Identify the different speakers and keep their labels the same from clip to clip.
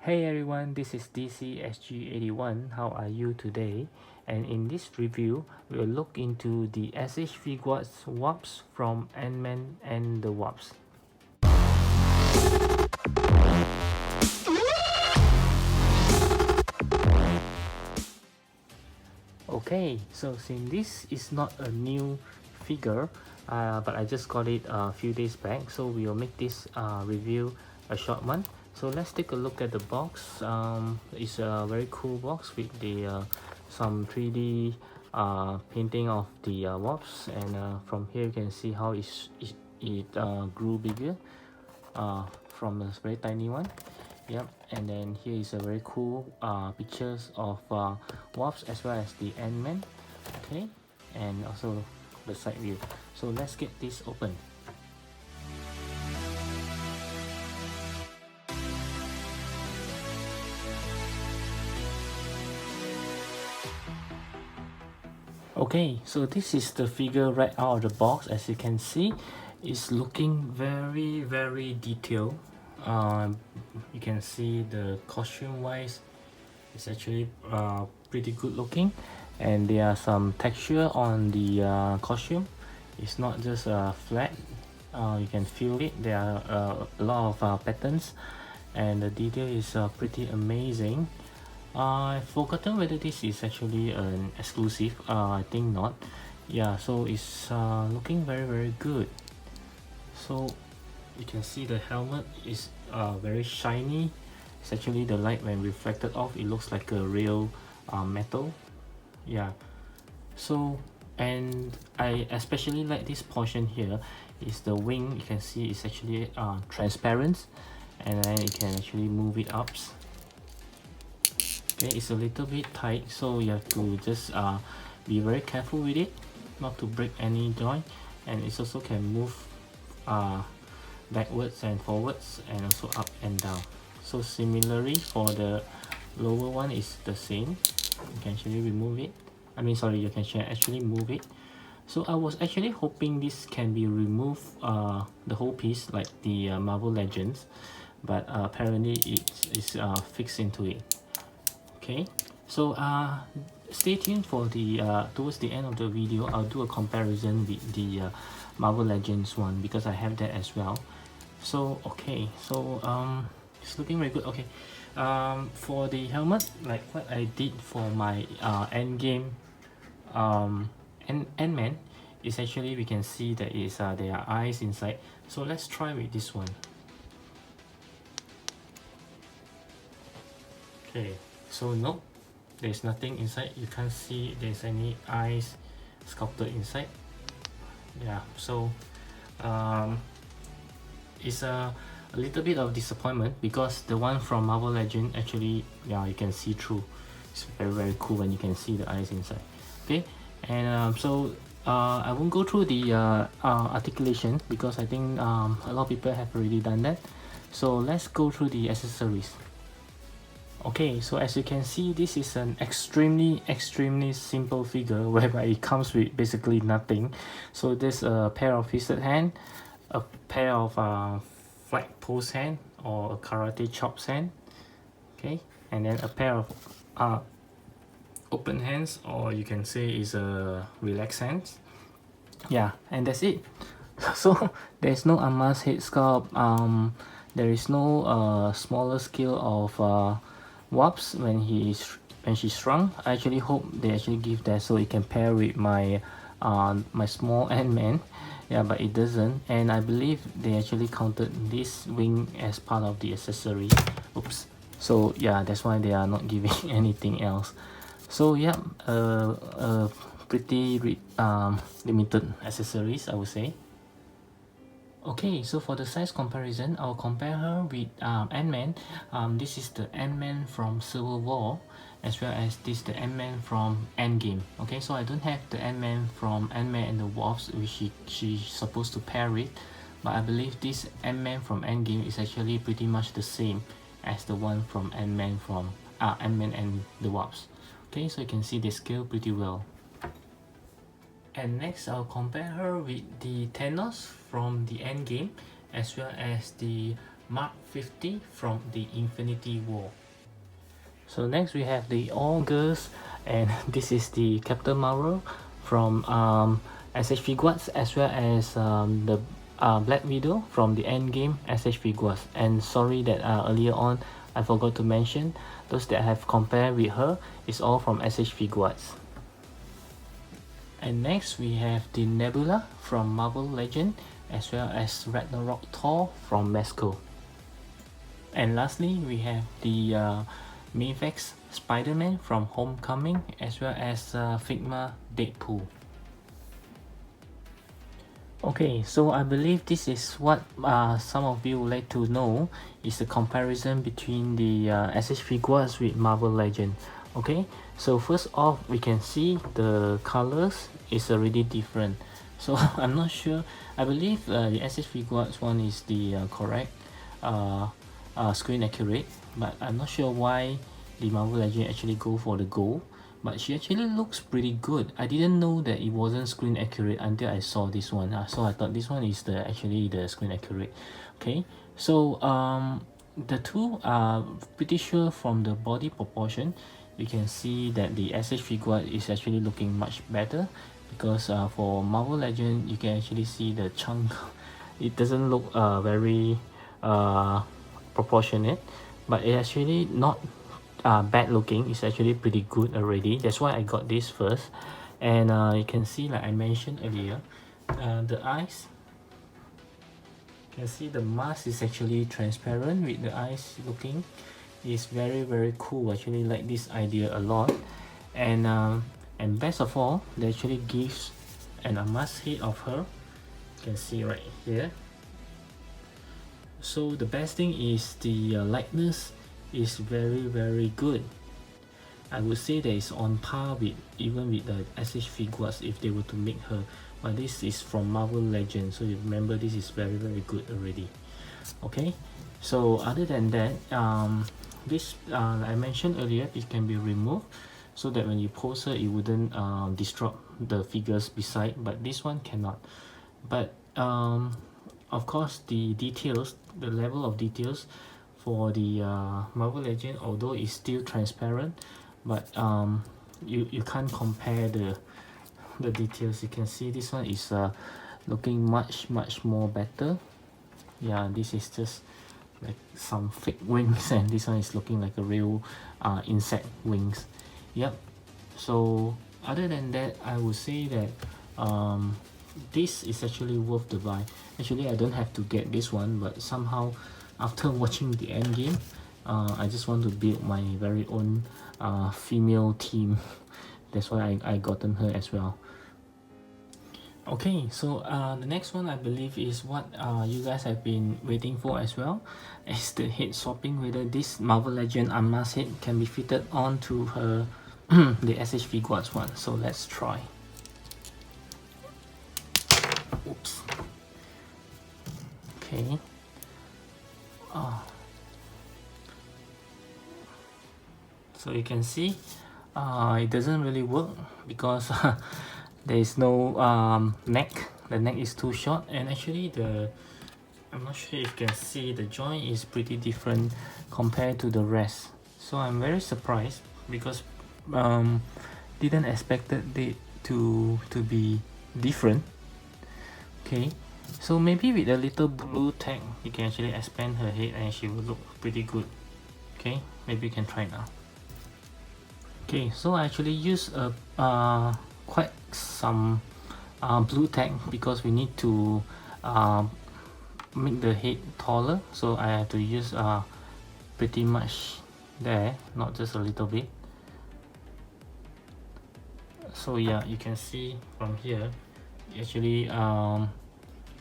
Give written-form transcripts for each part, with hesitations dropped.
Speaker 1: Hey everyone, this is DCSG81. How are you today? And in this review, we'll look into the SH Figuarts Wasps from Ant-Man and the Wasps. Okay, so since this is not a new figure, but I just got it a few days back, so we'll make this review a short one. So let's take a look at the box. It's a very cool box with the some 3D painting of the wasps, and from here you can see how it grew bigger from a very tiny one. Yep, and then here is a very cool pictures of wasps as well as the Ant-Man. Okay, and also the side view. So let's get this open. Okay, so this is the figure right out of the box. As you can see, it's looking very detailed. You can see the costume wise, it's actually pretty good looking, and there are some texture on the costume. It's not just flat. You can feel it. There are a lot of patterns, and the detail is pretty amazing. I've forgotten whether this is actually an exclusive. I think not. Yeah, so it's looking very good. So you can see the helmet is very shiny. It's actually the light when reflected off, it looks like a real metal. Yeah, so and I especially like this portion here is the wing. You can see it's actually transparent, and then you can actually move it up. Okay, it's a little bit tight, so you have to just be very careful with it not to break any joint, and it also can move backwards and forwards, and also up and down. So similarly for the lower one is the same. You can actually remove it. You can actually move it. So I was actually hoping this can be removed the whole piece like the Marvel Legends, but apparently it's fixed into it. Okay, so stay tuned for the towards the end of the video. I'll do a comparison with the Marvel Legends one because I have that as well. So okay, so it's looking very good. Okay, for the helmet, like what I did for my Endgame Ant-Man, is actually we can see that is there are eyes inside. So let's try with this one. Okay, so nope, there's nothing inside. You can't see there's any eyes sculpted inside. Yeah, so it's a little bit of disappointment because the one from Marvel Legend actually, yeah, you can see through. It's very cool when you can see the eyes inside. Okay, and I won't go through the articulation because I think a lot of people have already done that. So let's go through the accessories. Okay, so as you can see, this is an extremely simple figure whereby it comes with basically nothing. So there's a pair of fisted hand, a pair of flag pose hand or a karate chops hand, okay, and then a pair of open hands, or you can say is a relaxed hands. Yeah, and that's it. So there's no unmasked head sculpt. There is no smaller scale of Wasps when she's shrunk. I actually hope they actually give that so it can pair with my my small Ant-Man. Yeah, but it doesn't, and I believe they actually counted this wing as part of the accessory. Oops. So yeah, that's why they are not giving anything else. So yeah, pretty limited accessories, I would say. Okay, so for the size comparison, I'll compare her with Ant-Man. This is the Ant-Man from Civil War, as well as this the Ant-Man from Endgame. Okay, so I don't have the Ant-Man from Ant-Man and the Wasps, which she's supposed to pair with, but I believe this Ant-Man from Endgame is actually pretty much the same as the one from Ant-Man and the Wasps. Okay, so you can see they scale pretty well. And next, I'll compare her with the Thanos from the Endgame, as well as the Mark 50 from the Infinity War. So next we have the All Girls, and this is the Captain Marvel from SH Figuarts, as well as the Black Widow from the Endgame SH Figuarts. And sorry that earlier on I forgot to mention, those that I have compared with her is all from SH Figuarts. And next we have the Nebula from Marvel Legend, as well as Ragnarok Thor from Mezco. And lastly we have the Mavix Spider-Man from Homecoming, as well as Figma Deadpool. Okay, so I believe this is what some of you would like to know, is the comparison between the SH Figuarts with Marvel Legend. Okay, so first off, we can see the colors is already different. So I'm not sure. I believe the SH Figuarts one is the correct screen accurate, but I'm not sure why the Marvel Legend actually go for the gold. But she actually looks pretty good. I didn't know that it wasn't screen accurate until I saw this one. So I thought this one is actually the screen accurate. Okay, so the two are pretty sure from the body proportion. You can see that the SH Figuart is actually looking much better, because for Marvel Legend you can actually see the chunk. It doesn't look very proportionate, but it actually not bad looking. It's actually pretty good already. That's why I got this first. And you can see, like I mentioned earlier, the eyes, you can see the mask is actually transparent with the eyes looking. It's very cool. I actually like this idea a lot. And best of all, they actually gives a mask head of her. You can see right here. So the best thing is the likeness is very good. I would say that it's on par with even with the SH Figuarts if they were to make her, but this is from Marvel Legends, so you remember this is very good already. Okay, so other than that, this I mentioned earlier, it can be removed so that when you pose her it wouldn't disrupt the figures beside, but this one cannot. But of course the details, the level of details for the Marvel Legend, although it's still transparent, but you can't compare the details. You can see this one is looking much more better. Yeah, this is just like some fake wings, and this one is looking like a real insect wings. Yep. So other than that, I would say that this is actually worth the buy. Actually, I don't have to get this one, but somehow after watching the Endgame, I just want to build my very own female team. That's why I gotten her as well. Okay, so the next one I believe is what you guys have been waiting for as well, is the head swapping, whether this Marvel Legend unmasked head can be fitted onto her the SH Figuarts one. So let's try. Oops. Okay. So you can see it doesn't really work because there is no neck. The neck is too short, and actually I'm not sure if you can see, the joint is pretty different compared to the rest. So I'm very surprised because didn't expect it to be different. Okay, so maybe with a little blue tag you can actually expand her head and she will look pretty good. Okay, maybe you can try now. Okay, so I actually use quite some blue tag because we need to make the head taller, so I have to use pretty much there, not just a little bit. So yeah, you can see from here, actually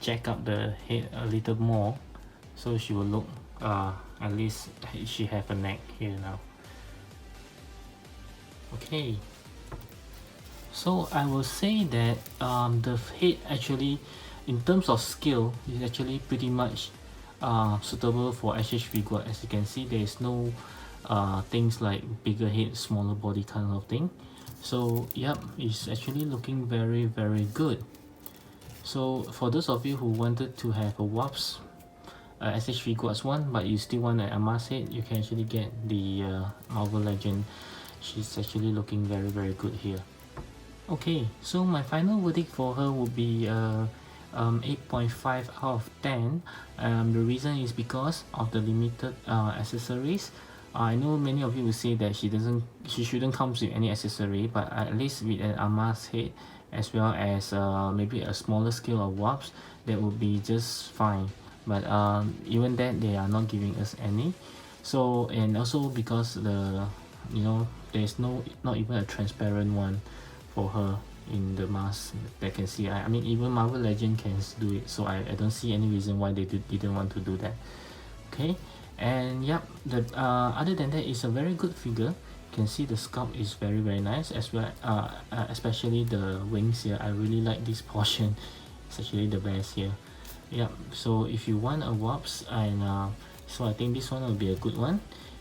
Speaker 1: jack up the head a little more, so she will look at least she have a neck here now. Okay, so I will say that the head actually, in terms of scale, is actually pretty much suitable for SH Figuart. As you can see, there is no things like bigger head, smaller body kind of thing. So yep, it's actually looking very good. So for those of you who wanted to have a Wasp SH Figuarts one, but you still want an Amas head, you can actually get the Marvel Legend. She's actually looking very, very good here. Okay, so my final verdict for her would be 8.5 out of 10. The reason is because of the limited accessories. I know many of you will say that she shouldn't come with any accessory, but at least with an Amas head, as well as maybe a smaller scale of warps, that would be just fine. But even that, they are not giving us any. So, and also because there's not even a transparent one for her in the mask that can see. I mean, even Marvel Legend can do it, so I don't see any reason why they didn't want to do that. Okay, and yep, the other than that, it's a very good figure. You can see the sculpt is very, very nice, as well especially the wings here. I really like this portion. It's actually the best here. Yep, so if you want a Warps, and so I think this one will be a good one.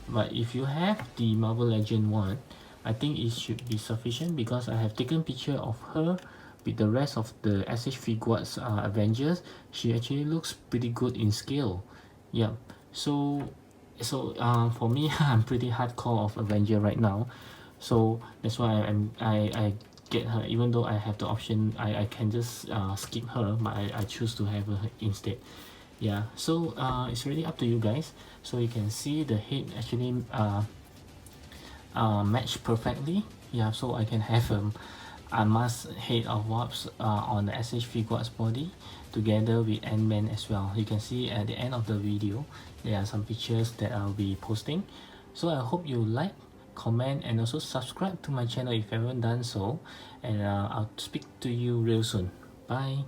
Speaker 1: But if you have the Marvel Legend one, I think it should be sufficient, because I have taken picture of her with the rest of the SH Figuarts Avengers. She actually looks pretty good in scale. Yep, so for me, I'm pretty hardcore of Avenger right now, so that's why I get her. Even though I have the option, I can just skip her, but I choose to have her instead. Yeah, so it's really up to you guys. So you can see the head actually match perfectly. Yeah, so I can have a mask head of Wasp on the SH Figuarts body together with Ant-Man as well. You can see at the end of the video there are some pictures that I'll be posting. So I hope you like, comment, and also subscribe to my channel if you haven't done so, and I'll speak to you real soon. Bye.